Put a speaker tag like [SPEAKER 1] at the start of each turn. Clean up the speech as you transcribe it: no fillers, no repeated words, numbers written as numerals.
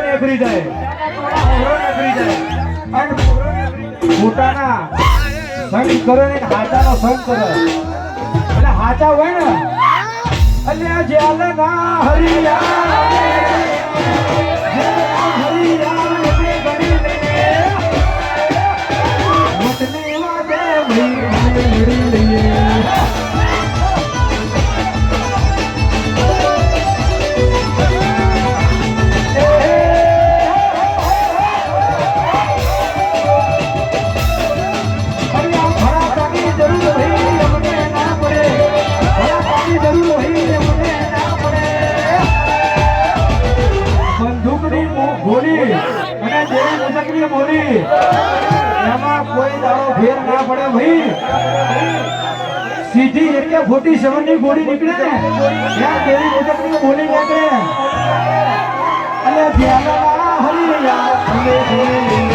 [SPEAKER 1] નેકરી જાય અને પોતાના સંગ કરે ને હાચાનો સંગ કરે એટલે હાચા હોય ને અલ્યા જેલ ના હરિયા બોલી એમાં કોઈ દાડો ફેર ના પડે ભાઈ સીધી એટલે 47 ની ગોળી નીકળે ને ત્યાં કેવી મુજબની બોલી નીકળે અને ધ્યાન હરિયા